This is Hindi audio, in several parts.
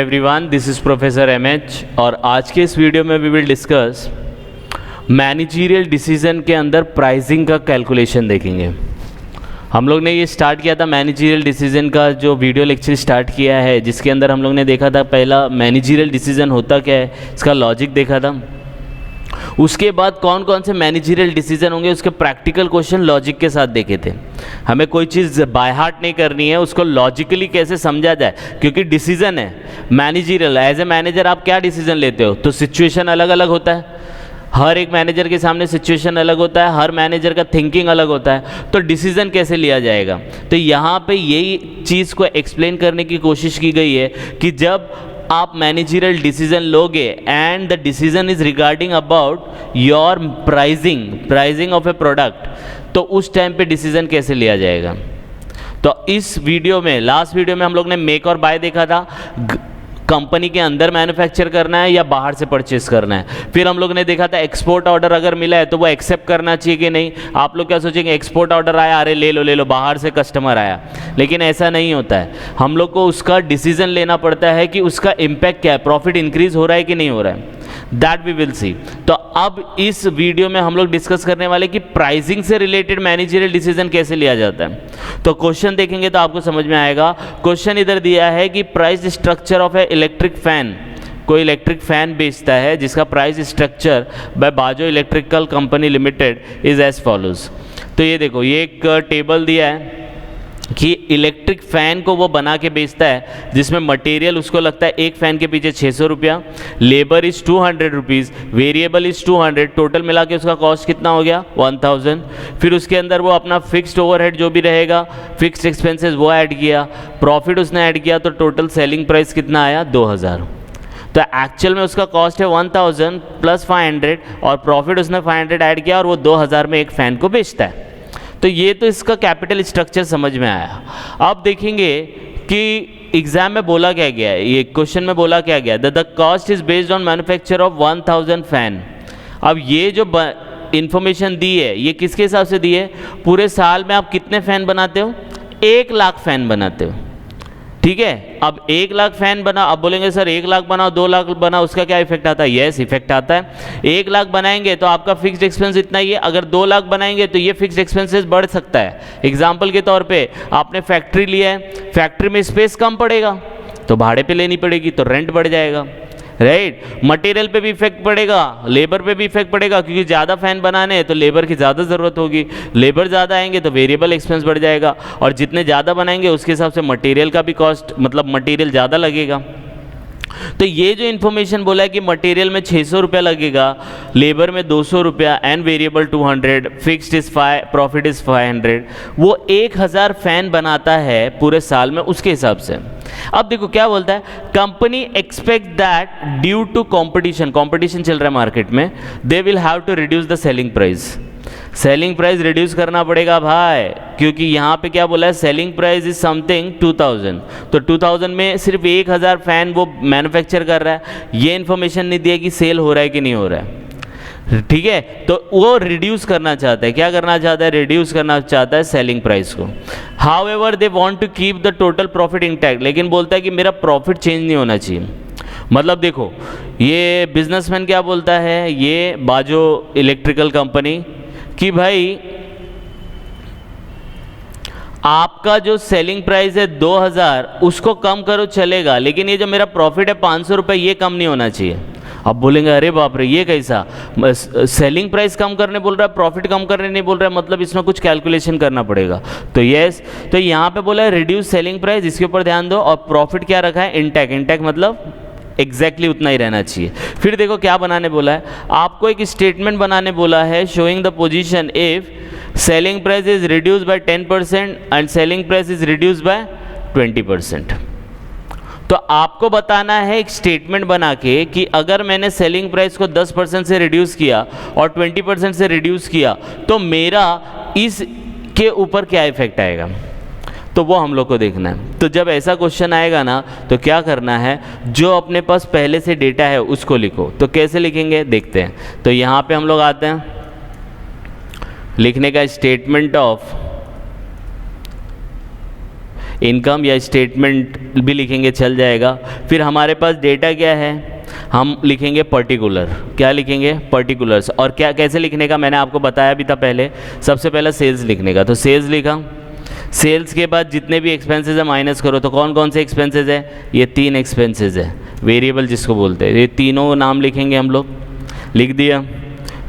Everyone, this is professor MH और आज के इस वीडियो में we will discuss managerial decision के अंदर प्राइसिंग का कैलकुलेशन देखेंगे। हम लोग ने ये स्टार्ट किया था मैनेजरियल डिसीजन का जो वीडियो लेक्चर स्टार्ट किया है, जिसके अंदर हम लोग ने देखा था पहला मैनेजरियल डिसीजन होता क्या है, इसका लॉजिक देखा था। उसके बाद कौन कौन से मैनेजरियल डिसीजन होंगे उसके प्रैक्टिकल क्वेश्चन लॉजिक के साथ देखे थे। हमें कोई चीज़ बाय हार्ट नहीं करनी है, उसको लॉजिकली कैसे समझा जाए, क्योंकि डिसीजन है मैनेजरियल। एज ए मैनेजर आप क्या डिसीजन लेते हो, तो सिचुएशन अलग अलग होता है। हर एक मैनेजर के सामने सिचुएशन अलग होता है, हर मैनेजर का थिंकिंग अलग होता है, तो डिसीजन कैसे लिया जाएगा। तो यहाँ पे यही चीज़ को एक्सप्लेन करने की कोशिश की गई है कि जब आप मैनेजरियल डिसीजन लोगे and the decision is regarding about your pricing of A product, तो उस टाइम पे डिसीजन कैसे लिया जाएगा। तो इस वीडियो में, लास्ट वीडियो में हम लोग ने मेक और बाय देखा था, कंपनी के अंदर मैन्युफैक्चर करना है या बाहर से परचेस करना है। फिर हम लोग ने देखा था एक्सपोर्ट ऑर्डर अगर मिला है तो वो एक्सेप्ट करना चाहिए कि नहीं। आप लोग क्या सोचेंगे, एक्सपोर्ट ऑर्डर आया, अरे ले लो, बाहर से कस्टमर आया, लेकिन ऐसा नहीं होता है। हम लोग को उसका डिसीजन लेना पड़ता है कि उसका इम्पैक्ट क्या है, प्रॉफिट इंक्रीज हो रहा है कि नहीं हो रहा है, दैट वी विल सी। तो अब इस वीडियो में हम लोग डिस्कस करने वाले कि प्राइसिंग से रिलेटेड मैनेजरियल डिसीजन कैसे लिया जाता है। तो क्वेश्चन देखेंगे तो आपको समझ में आएगा। क्वेश्चन इधर दिया है कि price structure of a electric fan, कोई इलेक्ट्रिक फैन बेचता है जिसका प्राइस स्ट्रक्चर बाय बाजो electrical company limited is as follows. तो ये देखो, ये एक टेबल दिया है कि इलेक्ट्रिक फ़ैन को वो बना के बेचता है जिसमें मटेरियल उसको लगता है एक फ़ैन के पीछे 600 रुपया, labour is 200 rupees, variable is 200, total मिला के उसका कॉस्ट कितना हो गया 1000। फिर उसके अंदर वो अपना फिक्स्ड ओवरहेड जो भी रहेगा, फिक्स्ड एक्सपेंसेस वो ऐड किया, प्रॉफिट उसने ऐड किया, तो टोटल सेलिंग प्राइस कितना आया 2000। तो एक्चुअल में उसका कॉस्ट है 1000 प्लस 500 और प्रॉफिट उसने 500 ऐड किया और वो 2000 में एक फ़ैन को बेचता है। तो ये तो इसका कैपिटल स्ट्रक्चर समझ में आया। अब देखेंगे कि एग्जाम में बोला क्या गया है, ये क्वेश्चन में बोला क्या गया, the cost is based on manufacture of 1000 fan. अब ये जो इंफॉर्मेशन दी है ये किसके हिसाब से दी है, पूरे साल में आप कितने फ़ैन बनाते हो, 1 लाख फ़ैन बनाते हो, ठीक है। अब 1 लाख फैन बना, अब बोलेंगे सर 1 लाख बनाओ 2 लाख बनाओ उसका क्या इफेक्ट आता है, यस इफेक्ट आता है। 1 लाख बनाएंगे तो आपका फिक्स्ड एक्सपेंस इतना ही है, अगर 2 लाख बनाएंगे तो ये फिक्स्ड एक्सपेंसेस बढ़ सकता है। एग्जांपल के तौर पे आपने फैक्ट्री लिया है, फैक्ट्री में स्पेस कम पड़ेगा तो भाड़े पे लेनी पड़ेगी, तो रेंट बढ़ जाएगा, राइट। मटेरियल पे भी इफेक्ट पड़ेगा, लेबर पे भी इफेक्ट पड़ेगा, क्योंकि ज़्यादा फैन बनाने हैं तो लेबर की ज़्यादा ज़रूरत होगी, लेबर ज़्यादा आएंगे तो वेरिएबल एक्सपेंस बढ़ जाएगा, और जितने ज़्यादा बनाएंगे उसके हिसाब से मटेरियल का भी कॉस्ट, मतलब मटेरियल ज़्यादा लगेगा। तो ये जो इन्फॉर्मेशन बोला है कि मटेरियल में 600 रुपया लगेगा, लेबर में 200 रुपया and variable 200, fixed is 5, profit is 500, वो 1000 फैन बनाता है पूरे साल में, उसके हिसाब से। अब देखो क्या बोलता है, company expect that due to competition चल रहा है मार्केट में, they will have to reduce the selling price. Selling price reduce करना पड़ेगा भाई, क्योंकि यहाँ पे क्या बोला है, सेलिंग प्राइस इज समथिंग 2000, तो 2000 में सिर्फ 1000 फैन वो मैन्युफैक्चर कर रहा है, ये इन्फॉर्मेशन नहीं दिया कि सेल हो रहा है कि नहीं हो रहा है, ठीक है। तो वो रिड्यूस करना चाहता है, क्या करना चाहता है, रिड्यूस करना चाहता है सेलिंग प्राइस को। However they want to keep the total profit intact, लेकिन बोलता है कि मेरा प्रॉफिट चेंज नहीं होना चाहिए। मतलब देखो, ये बिजनेसमैन क्या बोलता है, ये बाजो इलेक्ट्रिकल कंपनी, कि भाई आपका जो सेलिंग प्राइस है 2000 उसको कम करो चलेगा, लेकिन ये जो मेरा प्रॉफिट है 500 रुपये ये कम नहीं होना चाहिए। अब बोलेंगे अरे बाप रे ये कैसा, सेलिंग प्राइस कम करने बोल रहा है, प्रॉफिट कम करने नहीं बोल रहा है, मतलब इसमें कुछ कैलकुलेशन करना पड़ेगा। तो यस, तो यहाँ पे बोला है रिड्यूस सेलिंग प्राइस, इसके ऊपर ध्यान दो, और प्रॉफिट क्या रखा है, इंटैक्ट मतलब एग्जैक्टली उतना ही रहना चाहिए। फिर देखो क्या बनाने बोला है, आपको एक स्टेटमेंट बनाने बोला है, showing the position if selling price is reduce by 10% and selling price is reduce by 20%। तो आपको बताना है एक स्टेटमेंट बना के कि अगर मैंने सेलिंग प्राइस को 10% से रिड्यूस किया और 20% से रिड्यूस किया तो मेरा इसके ऊपर क्या इफेक्ट आएगा, तो वो हम लोग को देखना है। तो जब ऐसा क्वेश्चन आएगा ना तो क्या करना है, जो अपने पास पहले से डेटा है उसको लिखो। तो कैसे लिखेंगे देखते हैं। तो यहाँ पे हम लोग आते हैं, लिखने का स्टेटमेंट ऑफ इनकम या स्टेटमेंट भी लिखेंगे चल जाएगा। फिर हमारे पास डेटा क्या है, हम लिखेंगे पर्टिकुलर। क्या लिखेंगे, पर्टिकुलर्स। और क्या कैसे लिखने का मैंने आपको बताया भी था पहले। सबसे पहले सेल्स लिखने का, तो सेल्स लिखा। सेल्स के बाद जितने भी एक्सपेंसेस है माइनस करो। तो कौन कौन से एक्सपेंसेस है, ये 3 एक्सपेंसेस है, वेरिएबल जिसको बोलते हैं। ये तीनों नाम लिखेंगे हम लोग, लिख दिया।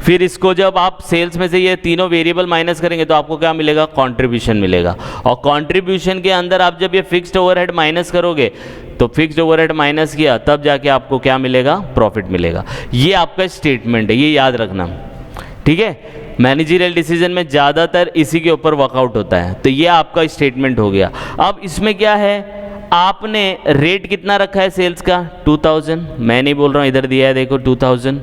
फिर इसको जब आप सेल्स में से ये तीनों वेरिएबल माइनस करेंगे तो आपको क्या मिलेगा, कंट्रीब्यूशन मिलेगा। और कंट्रीब्यूशन के अंदर आप जब ये फिक्स्ड ओवरहेड माइनस करोगे तो फिक्स्ड ओवरहेड माइनस किया तब जाके आपको क्या मिलेगा, प्रॉफिट मिलेगा। ये आपका स्टेटमेंट है, ये याद रखना, ठीक है। मैनेजरियल डिसीजन में ज़्यादातर इसी के ऊपर वर्कआउट होता है। तो ये आपका स्टेटमेंट हो गया। अब इसमें क्या है, आपने रेट कितना रखा है सेल्स का, 2000। मैं नहीं बोल रहा हूँ, इधर दिया है देखो 2000,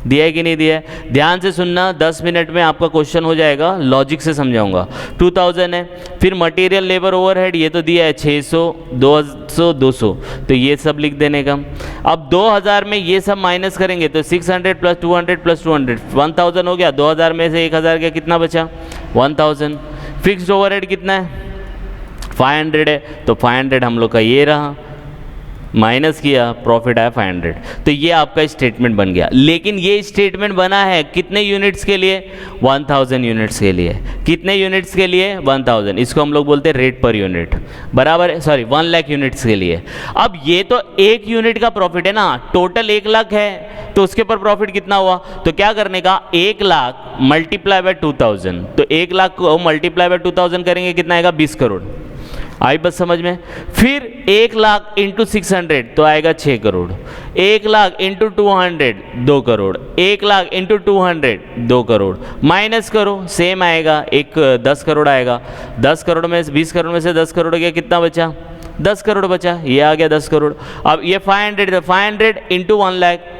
दिया है कि नहीं दिया है। ध्यान से सुनना, 10 मिनट में आपका क्वेश्चन हो जाएगा, लॉजिक से समझाऊंगा। 2000 है। फिर मटेरियल लेबर ओवरहेड ये तो दिया है 600, 200, 200, तो ये सब लिख देने का। अब 2000 में ये सब माइनस करेंगे तो 600 प्लस 200 प्लस 200 1000 हो गया। 2000 में से 1000 का कितना बचा, 1000। फिक्स्ड ओवरहेड कितना है, 500 है, तो 500 हम लोग का ये रहा, माइनस किया, प्रॉफिट आया 500। तो ये आपका स्टेटमेंट बन गया। लेकिन ये स्टेटमेंट बना है कितने यूनिट्स के लिए, 1000 यूनिट्स के लिए। कितने यूनिट्स के लिए, 1000। इसको हम लोग बोलते हैं रेट पर यूनिट, बराबर है, सॉरी 1 लाख यूनिट्स के लिए। अब ये तो 1 यूनिट का प्रॉफिट है ना, टोटल 1 लाख है, तो उसके ऊपर प्रॉफिट कितना हुआ। तो क्या करने का, 1 लाख मल्टीप्लाई बाय 2000, तो 1 लाख को मल्टीप्लाई बाय 2000 करेंगे, कितना आएगा, 20 करोड़। आई बस समझ में। फिर 1 लाख इंटू 600 तो आएगा 6 crore. 1 lakh into 200 2 crore. 1 lakh into 200 2 crore. Minus करो, सेम आएगा, 10 करोड़ आएगा। 10 करोड़ में 20 करोड़ में से 10 करोड़ गया, कितना बचा, 10 करोड़ बचा, ये आ गया 10 करोड़। अब ये 500 इंटू 1 लाख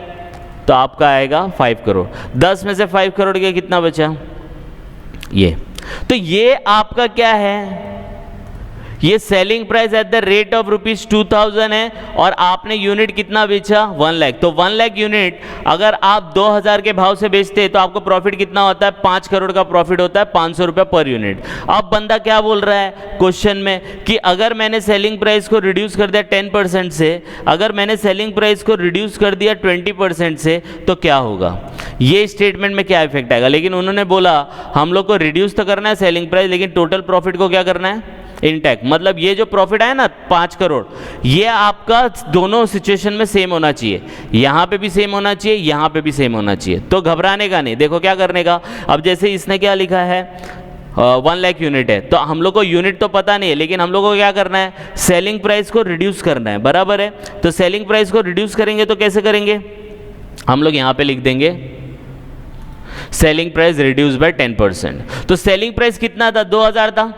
तो आपका आएगा 5 करोड़। 10 में से 5 करोड़ गया, कितना बचा, ये। तो ये आपका क्या है, ये selling price at the rate of ₹2000 है और आपने यूनिट कितना बेचा, 1 लाख। तो 1 लाख यूनिट अगर आप 2000 के भाव से बेचते हैं तो आपको प्रॉफिट कितना होता है, 5 करोड़ का प्रॉफिट होता है, 500 रुपये पर यूनिट। अब बंदा क्या बोल रहा है क्वेश्चन में कि अगर मैंने सेलिंग प्राइस को रिड्यूस कर दिया 10% से, अगर मैंने सेलिंग प्राइस को रिड्यूस कर दिया 20% से, तो क्या होगा, ये स्टेटमेंट में क्या इफेक्ट आएगा। लेकिन उन्होंने बोला हम लोग को रिड्यूस तो करना है सेलिंग प्राइस, लेकिन टोटल प्रॉफिट को क्या करना है, इंटैक्ट। मतलब ये जो प्रॉफिट आया ना 5 करोड़, ये आपका दोनों सिचुएशन में सेम होना चाहिए, यहाँ पे भी सेम होना चाहिए, यहाँ पे भी सेम होना चाहिए। तो घबराने का नहीं, देखो क्या करने का। अब जैसे इसने क्या लिखा है, 1 लाख यूनिट है, तो हम लोग को यूनिट तो पता नहीं है, लेकिन हम लोग को क्या करना है, सेलिंग प्राइस को रिड्यूस करना है, बराबर है। तो सेलिंग प्राइस को रिड्यूस करेंगे तो कैसे करेंगे, हम लोग यहाँ पे लिख देंगे सेलिंग प्राइस रिड्यूस बाय 10%। तो सेलिंग प्राइस कितना था, 2000 था।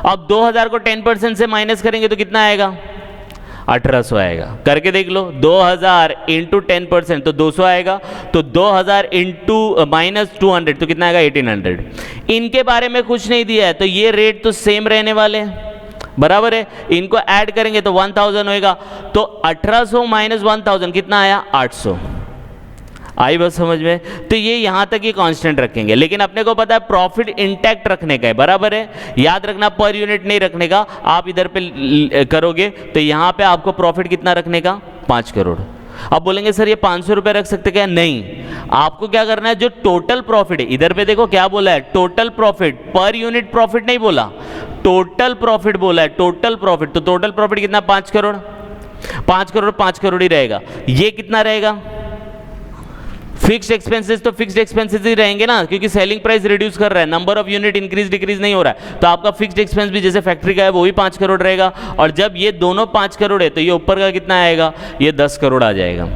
अब 2000 को 10% से माइनस करेंगे तो कितना आएगा, 1800 आएगा। करके देख लो, 2000 इंटू 10% तो 200 आएगा। तो 2000 इंटू माइनस 200 तो कितना आएगा, 1800। इनके बारे में कुछ नहीं दिया है, तो ये रेट तो सेम रहने वाले हैं, बराबर है। इनको ऐड करेंगे तो 1000 होएगा। तो 1800 माइनस 1000 कितना आया, 800। आई बस समझ में। तो ये यहाँ तक ही कांस्टेंट रखेंगे, लेकिन अपने को पता है प्रॉफिट इंटैक्ट रखने का है, बराबर है। याद रखना पर यूनिट नहीं रखने का। आप इधर पे करोगे तो यहाँ पे आपको प्रॉफिट कितना रखने का, 5 करोड़। अब बोलेंगे सर ये 500 रुपये रख सकते क्या, नहीं, आपको क्या करना है, जो टोटल प्रॉफिट है, इधर पे देखो क्या बोला है, total profit, per unit profit नहीं बोला, टोटल प्रॉफिट बोला है, टोटल प्रॉफिट। तो टोटल प्रॉफिट कितना, 5 करोड़। 5 करोड़ 5 करोड़ ही रहेगा। ये कितना रहेगा, फिक्स्ड एक्सपेंसेस, तो फिक्स्ड एक्सपेंसेस ही रहेंगे ना, क्योंकि सेलिंग प्राइस रिड्यूस कर रहा है, number of unit increase decrease नहीं हो रहा है। तो आपका फिक्स्ड एक्सपेंस भी जैसे फैक्ट्री का है वो भी 5 करोड़ रहेगा। और जब ये दोनों 5 करोड़ है तो ये ऊपर का कितना आएगा, ये 10 करोड़ आ जाएगा।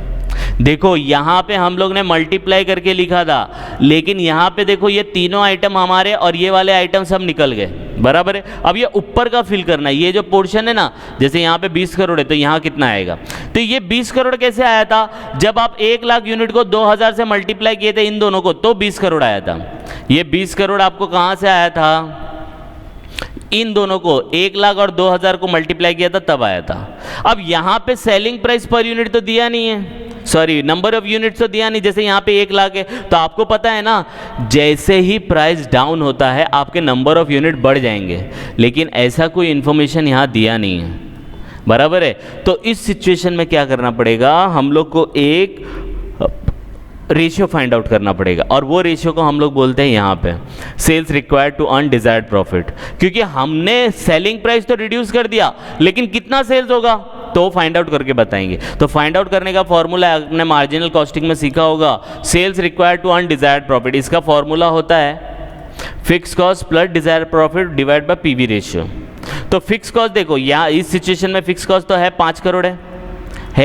देखो यहाँ पे हम लोग ने मल्टीप्लाई करके लिखा था, लेकिन यहाँ पे देखो ये तीनों आइटम हमारे और ये वाले आइटम सब निकल गए, बराबर है। अब ये ऊपर का फिल करना है, ये जो पोर्शन है ना, जैसे यहाँ पे 20 करोड़ है तो यहाँ कितना आएगा। तो ये 20 करोड़ कैसे आया था, जब आप 1 लाख यूनिट को 2000 से मल्टीप्लाई किए थे इन दोनों को, तो 20 करोड़ आया था। ये 20 करोड़ आपको कहाँ से आया था, इन दोनों को 1 लाख और 2000 को मल्टीप्लाई किया था तब आया था। अब यहाँ पे सेलिंग प्राइस पर यूनिट तो दिया नहीं है, सॉरी नंबर ऑफ यूनिट्स तो दिया नहीं, जैसे यहाँ पे 1 लाख है तो आपको पता है ना जैसे ही प्राइस डाउन होता है आपके नंबर ऑफ यूनिट बढ़ जाएंगे, लेकिन ऐसा कोई इन्फॉर्मेशन यहाँ दिया नहीं है, बराबर है। तो इस सिचुएशन में क्या करना पड़ेगा, हम लोग को एक रेशियो फाइंड आउट करना पड़ेगा, और वो रेशियो को हम लोग बोलते हैं यहाँ पे sales required to earn desired profit. क्योंकि हमने सेलिंग प्राइस तो रिड्यूस कर दिया, लेकिन कितना सेल्स होगा तो फाइंड आउट करके बताएंगे। तो फाइंड आउट करने का फॉर्मूला आपने मार्जिनल कॉस्टिंग में सीखा होगा, sales required to earn desired profit. इसका फॉर्मूला होता है fix cost plus desired profit divide by PV ratio. तो फिक्स कॉस्ट देखो यहाँ इस सिचुएशन में फिक्स कॉस्ट तो है 5 करोड़ है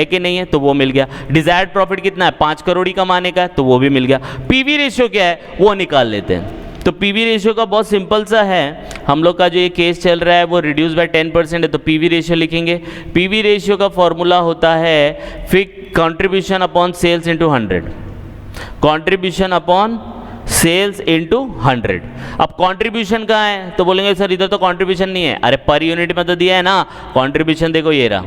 कि नहीं है, तो वो मिल गया। डिजायर्ड प्रॉफिट कितना है, 5 करोड़ ही कमाने का है, तो वो भी मिल गया। पीवी रेशियो क्या है वो निकाल लेते हैं। तो पीवी रेशियो का बहुत सिंपल सा है, हम लोग का जो ये केस चल रहा है वो रिड्यूस बाय 10% है, तो पीवी रेशियो लिखेंगे। पीवी रेशियो का फॉर्मूला होता है fix contribution upon sales into 100, contribution upon sales into 100। अब कंट्रीब्यूशन कहाँ है, तो बोलेंगे सर इधर तो कंट्रीब्यूशन नहीं है, अरे पर यूनिट में तो दिया है ना कंट्रीब्यूशन, देखो ये रहा,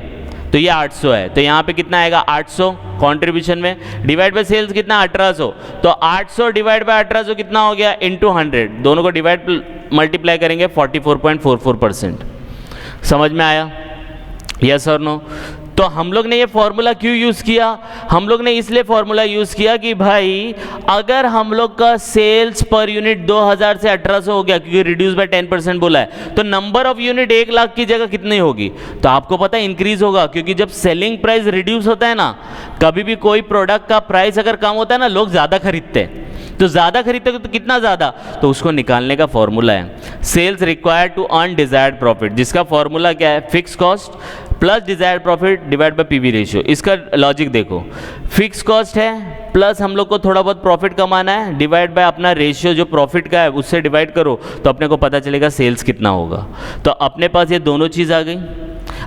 तो ये 800 है, तो यहाँ पे कितना आएगा 800 कंट्रीब्यूशन में, डिवाइड बाय सेल्स कितना 1800, तो 800 डिवाइड बाय 1800 कितना हो गया इंटू 100, दोनों को डिवाइड मल्टीप्लाई करेंगे 44.44%। समझ में आया, यस और नो। तो हम लोग ने ये फॉर्मूला क्यों यूज़ किया, हम लोग ने इसलिए फॉर्मूला यूज़ किया कि भाई अगर हम लोग का सेल्स पर यूनिट 2000 से 1800 हो गया, क्योंकि रिड्यूस बाय 10% बोला है, तो नंबर ऑफ यूनिट 1 लाख की जगह कितनी होगी, तो आपको पता है इंक्रीज होगा। क्योंकि जब सेलिंग प्राइस रिड्यूस होता है ना, कभी भी कोई प्रोडक्ट का प्राइस अगर कम होता है ना, लोग ज़्यादा खरीदते हैं, तो ज़्यादा खरीदते तो कितना ज़्यादा, तो उसको निकालने का फॉर्मूला है sales required to earn desired profit, जिसका फॉर्मूला क्या है fix cost plus desired profit divide by PV ratio. इसका लॉजिक देखो, फिक्स कॉस्ट है प्लस हम लोग को थोड़ा बहुत प्रॉफिट कमाना है, डिवाइड बाय अपना रेशियो जो प्रॉफिट का है उससे डिवाइड करो, तो अपने को पता चलेगा सेल्स कितना होगा। तो अपने पास ये दोनों चीज़ आ गई।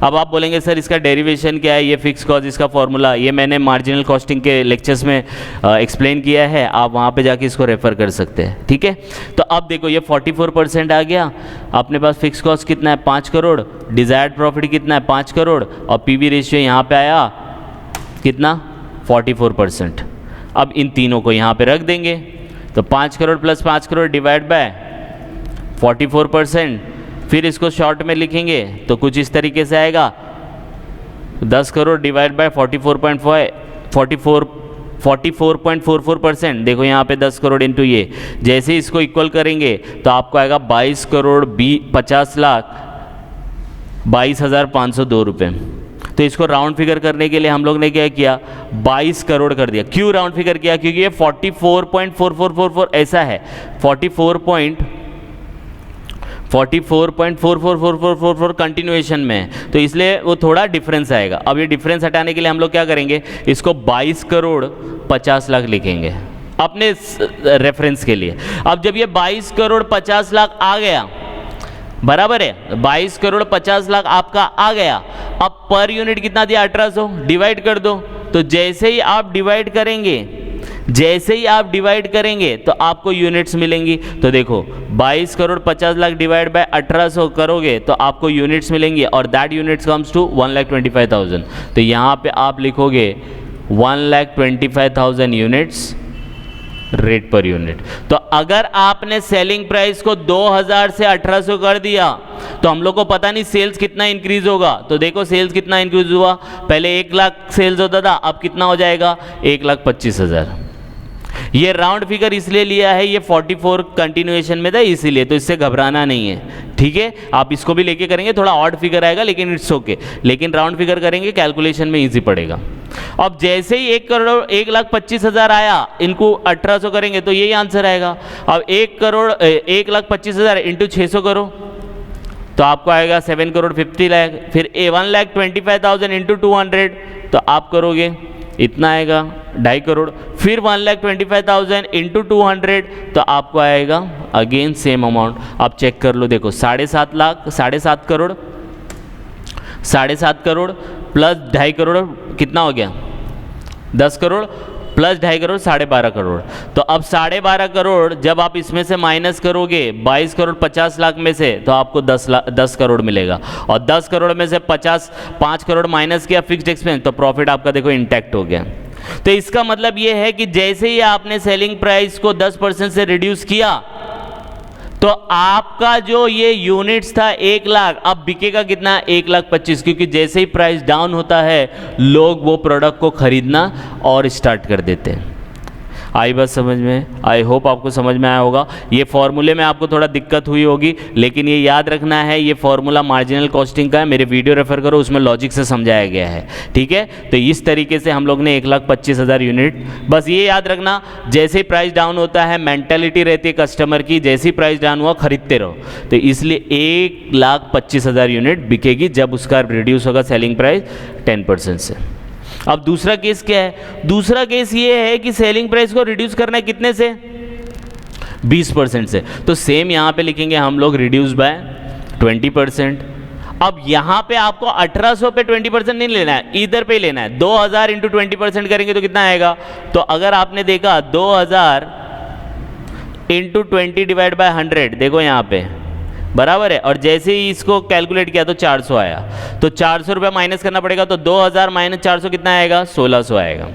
अब आप बोलेंगे सर इसका डेरिवेशन क्या है, ये फिक्स कॉस्ट इसका फॉर्मूला, ये मैंने मार्जिनल कॉस्टिंग के लेक्चर्स में एक्सप्लेन किया है, आप वहाँ पे जाके इसको रेफर कर सकते हैं, ठीक है। तो अब देखो ये 44% आ गया, अपने पास फिक्स कॉस्ट कितना है 5 करोड़, डिजायर्ड प्रॉफिट कितना है 5 करोड़, और पीवी रेशियो यहाँ पे आया कितना 44%। अब इन तीनों को यहाँ पे रख देंगे, तो 5 crore plus 5 crore divide by 44%, फिर इसको शॉर्ट में लिखेंगे तो कुछ इस तरीके से आएगा 10 करोड़ डिवाइड बाय 44.44%। देखो यहाँ पे 10 करोड़ इंटू ये, जैसे इसको इक्वल करेंगे तो आपको आएगा 22 करोड़ 50 लाख 22,502 रुपये। तो इसको राउंड फिगर करने के लिए हम लोग ने क्या किया 22 करोड़ कर दिया। क्यों राउंड फिगर किया, क्योंकि ये 44.4444 ऐसा है 44.444444 कंटिन्यूएशन में, तो इसलिए वो थोड़ा डिफरेंस आएगा। अब ये डिफरेंस हटाने के लिए हम लोग क्या करेंगे, इसको 22 करोड़ 50 लाख लिखेंगे अपने रेफरेंस के लिए। अब जब ये 22 करोड़ 50 लाख आ गया, बराबर है 22 करोड़ 50 लाख आपका आ गया, अब पर यूनिट कितना दिया 1800, डिवाइड कर दो। तो जैसे ही आप डिवाइड करेंगे तो आपको यूनिट्स मिलेंगी। तो देखो 22 करोड़ 50 लाख डिवाइड बाय 1800 करोगे तो आपको यूनिट्स मिलेंगी, और दैट यूनिट्स कम्स टू 1,25,000। तो यहाँ पे आप लिखोगे 1,25,000 यूनिट्स रेट पर यूनिट। तो अगर आपने सेलिंग प्राइस को 2000 से 1800 कर दिया तो हम लोग को पता नहीं सेल्स कितना इंक्रीज होगा। तो देखो सेल्स कितना इंक्रीज हुआ, पहले 1 लाख सेल्स होता था, अब कितना हो जाएगा 1,25,000। ये राउंड फिगर इसलिए लिया है, ये 44 कंटिन्यूएशन में था इसीलिए, तो इससे घबराना नहीं है, ठीक है। आप इसको भी लेके करेंगे थोड़ा ऑड फिगर आएगा लेकिन इट्स ओके, लेकिन राउंड फिगर करेंगे कैलकुलेशन में इजी पड़ेगा। अब जैसे ही 1,25,000 आया, इनको 1800 करेंगे तो यही आंसर आएगा। अब 1,25,000 इंटू 600 करो तो आपको आएगा 7 करोड़ 50 लाख। फिर 1,25,000 इंटू 200 तो आप करोगे इतना आएगा 2.5 करोड़। फिर 1,25,000 इंटू 200 तो आपको आएगा अगेन सेम अमाउंट। आप चेक कर लो, देखो 7.5 करोड़ प्लस 2.5 करोड़ कितना हो गया 10 करोड़ प्लस 2.5 करोड़ 12.5 करोड़। तो अब 12.5 करोड़ जब आप इसमें से माइनस करोगे 22 करोड़ 50 लाख में से तो आपको 10 करोड़ मिलेगा, और 10 करोड़ में से 5 करोड़ माइनस किया फिक्स्ड एक्सपेंस तो प्रॉफिट आपका देखो इंटैक्ट हो गया। तो इसका मतलब ये है कि जैसे ही आपने सेलिंग प्राइस को 10% से रिड्यूस किया तो आपका जो ये यूनिट्स था 1 लाख, अब बिकेगा कितना, 1,25,000, क्योंकि जैसे ही प्राइस डाउन होता है लोग वो प्रोडक्ट को खरीदना और स्टार्ट कर देते हैं। आई बात समझ में? आई होप आपको समझ में आया होगा। ये फॉर्मूले में आपको थोड़ा दिक्कत हुई होगी, लेकिन ये याद रखना है ये फॉर्मूला मार्जिनल कॉस्टिंग का है। मेरे वीडियो रेफर करो, उसमें लॉजिक से समझाया गया है, ठीक है। तो इस तरीके से हम लोग ने 1,25,000 यूनिट, बस ये याद रखना जैसे ही प्राइस डाउन होता है मेंटालिटी रहती है कस्टमर की, जैसे ही प्राइस डाउन हुआ खरीदते रहो। तो इसलिए 1,25,000 यूनिट बिकेगी जब उसका रिड्यूस होगा सेलिंग प्राइस 10% से। अब दूसरा केस क्या है? दूसरा केस ये है कि सेलिंग प्राइस को रिड्यूस करना है कितने से, 20% से। तो सेम यहाँ पे लिखेंगे हम लोग रिड्यूस बाय 20%। अब यहाँ पे आपको 1800 पे 20% नहीं लेना है, इधर पे ही लेना है। 2000 इंटू 20% करेंगे तो कितना आएगा? तो अगर आपने देखा 2000 इंटू 20 डिवाइड बाय 100, देखो यहाँ पे बराबर है, और जैसे ही इसको कैलकुलेट किया तो 400 आया। तो 400 रुपये माइनस करना पड़ेगा, तो 2000 माइनस 400 कितना आएगा? 1600 आएगा।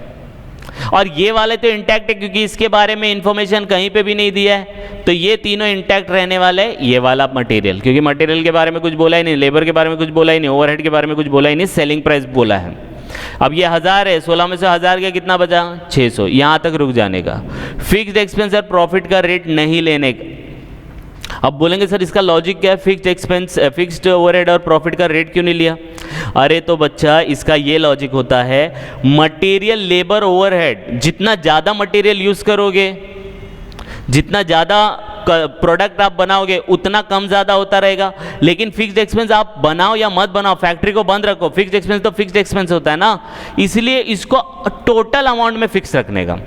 और ये वाले तो इंटैक्ट है क्योंकि इसके बारे में इंफॉर्मेशन कहीं पे भी नहीं दिया है, तो ये तीनों इंटैक्ट रहने वाले। ये वाला मटेरियल, क्योंकि मटेरियल के बारे में कुछ बोला ही नहीं, लेबर के बारे में कुछ बोला ही नहीं, ओवरहेड के बारे में कुछ बोला ही नहीं, सेलिंग प्राइस बोला है। अब ये 1000 है, 16 में से 1000 का कितना बचा? 600। यहाँ तक रुक जाने का। फिक्स्ड एक्सपेंस और प्रॉफिट का रेट नहीं लेने का। अब बोलेंगे सर इसका लॉजिक क्या है, फिक्स्ड एक्सपेंस, फिक्स्ड ओवरहेड और प्रॉफिट का रेट क्यों नहीं लिया? अरे तो बच्चा इसका ये लॉजिक होता है, मटेरियल लेबर ओवरहेड, जितना ज़्यादा मटेरियल यूज़ करोगे, जितना ज़्यादा प्रोडक्ट आप बनाओगे उतना कम ज़्यादा होता रहेगा। लेकिन फिक्स्ड एक्सपेंस आप बनाओ या मत बनाओ, फैक्ट्री को बंद रखो, फिक्स्ड एक्सपेंस तो फिक्स्ड एक्सपेंस होता है ना, इसलिए इसको टोटल अमाउंट में फिक्स रखने का।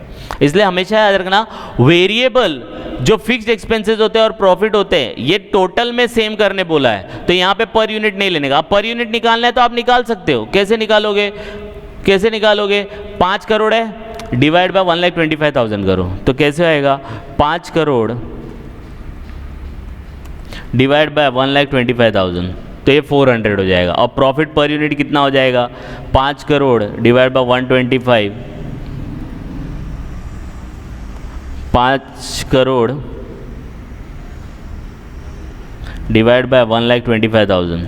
इसलिए हमेशा याद रखना वेरिएबल जो फिक्स्ड एक्सपेंसेस होते हैं और प्रॉफिट होते हैं ये टोटल में सेम करने बोला है। तो यहाँ पे पर यूनिट नहीं लेने का। आप पर यूनिट निकालना है तो आप निकाल सकते हो। कैसे निकालोगे? कैसे निकालोगे? 5 करोड़ है, डिवाइड बाय 1,25,000 करो, तो कैसे आएगा? 5 करोड़ डिवाइड बाय 1,25,000, तो ये 400 हो जाएगा। और प्रॉफिट पर यूनिट कितना हो जाएगा? 5 crore divide by 125, 5 crore divide by 1,25,000,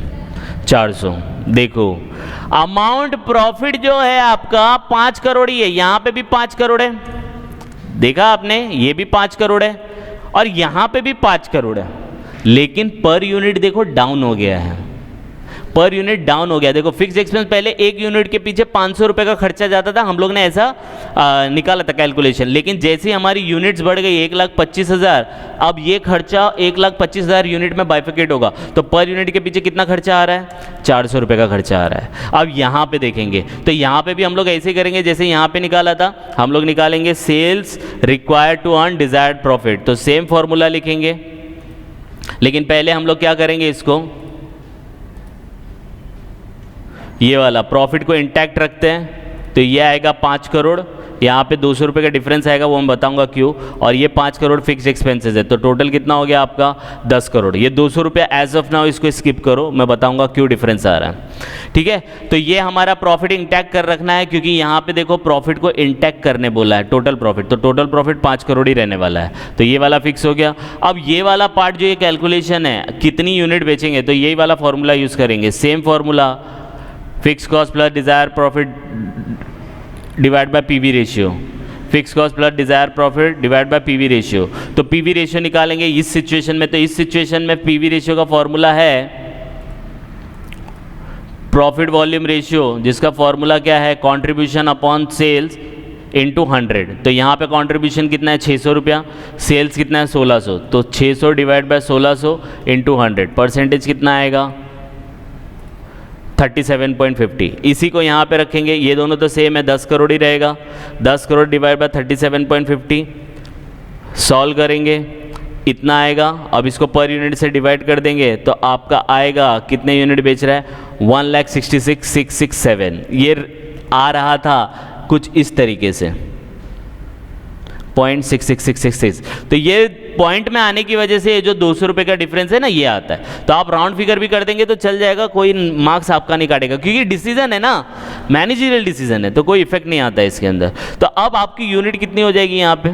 400। देखो अमाउंट प्रॉफिट जो है आपका 5 करोड़ ही है, यहाँ पे भी 5 करोड़ है, देखा आपने, ये भी 5 करोड़ है और यहाँ पे भी 5 करोड़ है, लेकिन पर यूनिट देखो डाउन हो गया है। पर यूनिट डाउन हो गया। देखो फिक्स एक्सपेंस पहले एक यूनिट के पीछे 500 रुपये का खर्चा जाता था, हम लोग ने ऐसा निकाला था कैलकुलेशन, लेकिन जैसे हमारी यूनिट्स बढ़ गई 1,25,000, अब ये खर्चा 1,25,000 यूनिट में बाइफिकेट होगा, तो पर यूनिट के पीछे कितना खर्चा आ रहा है? 400 रुपये का खर्चा आ रहा है। अब यहाँ पे देखेंगे तो यहाँ पे भी हम लोग ऐसे ही करेंगे जैसे यहाँ पे निकाला था, हम लोग निकालेंगे sales required to earn desired profit, तो सेम फॉर्मूला लिखेंगे, लेकिन पहले हम लोग क्या करेंगे, इसको ये वाला प्रॉफिट को इंटैक्ट रखते हैं, तो ये आएगा 5 करोड़, यहाँ पे 200 रुपये का डिफरेंस आएगा, वो मैं बताऊंगा क्यों, और ये 5 करोड़ फिक्स एक्सपेंसेस है, तो टोटल कितना हो गया आपका? 10 करोड़। ये 200 रुपये एज ऑफ नाउ इसको स्किप करो, मैं बताऊंगा क्यों डिफरेंस आ रहा है, ठीक है। तो ये हमारा प्रॉफिट इंटैक्ट कर रखना है, क्योंकि यहाँ पे देखो प्रॉफिट को इंटैक्ट करने बोला है, टोटल प्रॉफिट, तो टोटल प्रॉफिट 5 करोड़ ही रहने वाला है, तो ये वाला फिक्स हो गया। अब ये वाला पार्ट जो ये कैलकुलेशन है कितनी यूनिट बेचेंगे, तो यही वाला फॉर्मूला यूज़ करेंगे, same formula, fix cost plus desire profit divide by PV ratio, fix cost plus desire profit divide by PV ratio. तो पीवी रेशियो निकालेंगे इस सिचुएशन में, तो इस सिचुएशन में पीवी रेशियो का फॉर्मूला है प्रॉफिट वॉल्यूम रेशियो, जिसका फॉर्मूला क्या है? Contribution upon sales into 100। तो यहाँ पे कंट्रीब्यूशन कितना है? 600 रुपया, सेल्स कितना है? 1600, तो 600 डिवाइड बाय 1600 इंटू 100, परसेंटेज कितना आएगा? 37.50। इसी को यहाँ पे रखेंगे, ये दोनों तो सेम है, 10 करोड़ ही रहेगा, 10 करोड़ डिवाइड बाय 37.50, सॉल्व करेंगे इतना आएगा। अब इसको पर यूनिट से डिवाइड कर देंगे तो आपका आएगा कितने यूनिट बेच रहा है? 1,66,667। ये आ रहा था कुछ इस तरीके से 0.66666। तो ये पॉइंट में आने की वजह से ये जो 200 रुपये का डिफरेंस है ना, ये आता है। तो आप राउंड फिगर भी कर देंगे तो चल जाएगा, कोई मार्क्स आपका नहीं काटेगा, क्योंकि डिसीजन है ना, मैनेजरियल डिसीजन है, तो कोई इफेक्ट नहीं आता है इसके अंदर। तो अब आपकी यूनिट कितनी हो जाएगी यहाँ पे,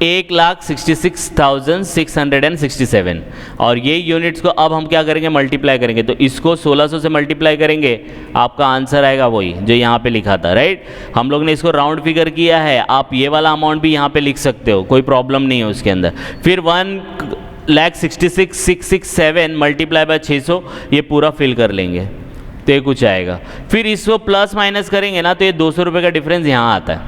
1,66,667, और ये यूनिट्स को अब हम क्या करेंगे, मल्टीप्लाई करेंगे। तो इसको 1600 से मल्टीप्लाई करेंगे, आपका आंसर आएगा वही जो यहाँ पे लिखा था, राइट। हम लोग ने इसको राउंड फिगर किया है, आप ये वाला अमाउंट भी यहाँ पे लिख सकते हो, कोई प्रॉब्लम नहीं है उसके अंदर। फिर 1,66,667 मल्टीप्लाई बाय 600, ये पूरा फिल कर लेंगे तो ये कुछ आएगा। फिर इसको प्लस माइनस करेंगे ना, तो ये 200 रुपये का डिफरेंस यहाँ आता है।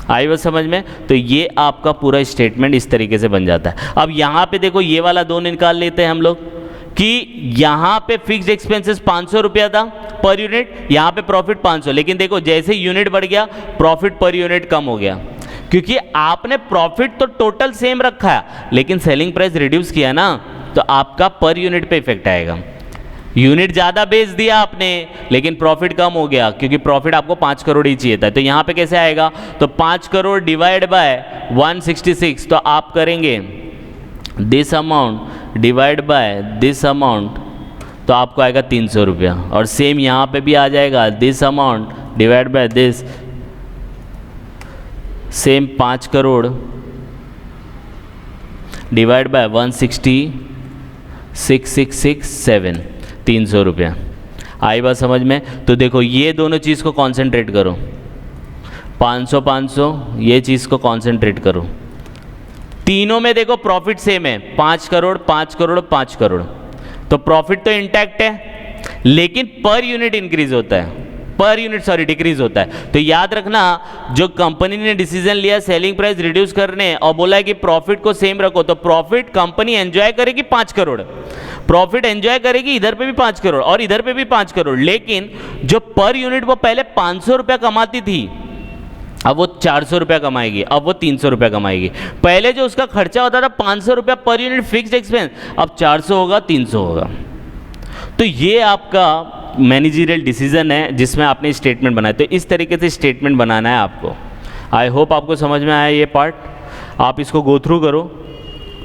आई बात समझ में। तो ये आपका पूरा स्टेटमेंट इस तरीके से बन जाता है। अब यहाँ पे देखो, ये वाला 2 निकाल लेते हैं हम लोग कि यहाँ पे फिक्स्ड एक्सपेंसेस 500 रुपया था पर यूनिट, यहाँ पे प्रॉफिट 500, लेकिन देखो जैसे यूनिट बढ़ गया प्रॉफिट पर यूनिट कम हो गया, क्योंकि आपने प्रॉफिट तो टोटल सेम रखा है लेकिन सेलिंग प्राइस रिड्यूस किया ना, तो आपका पर यूनिट पे इफेक्ट आएगा। यूनिट ज़्यादा बेच दिया आपने लेकिन प्रॉफिट कम हो गया, क्योंकि प्रॉफिट आपको 5 करोड़ ही चाहिए था। तो यहाँ पे कैसे आएगा, तो 5 करोड़ डिवाइड बाय 166, तो आप करेंगे this amount divide by this amount, तो आपको आएगा 300 रुपया। और सेम यहाँ पे भी आ जाएगा, this amount divide by this, same 5 crore divide by 166,667, 300 रुपया। आई बात समझ में। तो देखो ये दोनों चीज़ को कॉन्सेंट्रेट करो, 500 500, ये चीज़ को कॉन्सेंट्रेट करो। तीनों में देखो प्रॉफिट सेम है, 5 करोड़ 5 करोड़ 5 करोड़, तो प्रॉफिट तो इंटैक्ट है लेकिन पर यूनिट इंक्रीज होता है, पर यूनिट सॉरी डिक्रीज होता है। तो याद रखना, जो कंपनी ने डिसीजन लिया सेलिंग प्राइस रिड्यूस करने और बोला है कि प्रॉफिट को सेम रखो, तो प्रॉफिट कंपनी एंजॉय करेगी 5 करोड़, प्रॉफिट एंजॉय करेगी इधर पे भी 5 करोड़ और इधर पे भी 5 करोड़, लेकिन जो पर यूनिट वो पहले 500 रुपया कमाती थी अब वो 400 रुपया कमाएगी, अब वो 300 रुपया कमाएगी। पहले जो उसका खर्चा होता था 500 रुपया पर यूनिट फिक्स्ड एक्सपेंस, अब 400 होगा 300 होगा। तो ये आपका मैनेजरियल डिसीजन है जिसमें आपने स्टेटमेंट बनाया। तो इस तरीके से स्टेटमेंट बनाना है आपको। आई होप आपको समझ में आया ये पार्ट। आप इसको गो थ्रू करो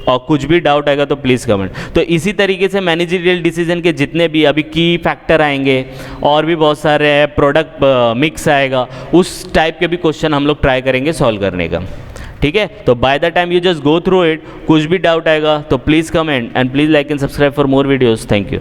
और कुछ भी डाउट आएगा तो प्लीज़ कमेंट। तो इसी तरीके से मैनेजरियल डिसीजन के जितने भी अभी की फैक्टर आएंगे और भी बहुत सारे प्रोडक्ट मिक्स आएगा, उस टाइप के भी क्वेश्चन हम लोग ट्राई करेंगे सॉल्व करने का। ठीक है, तो by the time you just go through it, कुछ भी डाउट आएगा तो please comment and please like and subscribe for more videos. Thank you.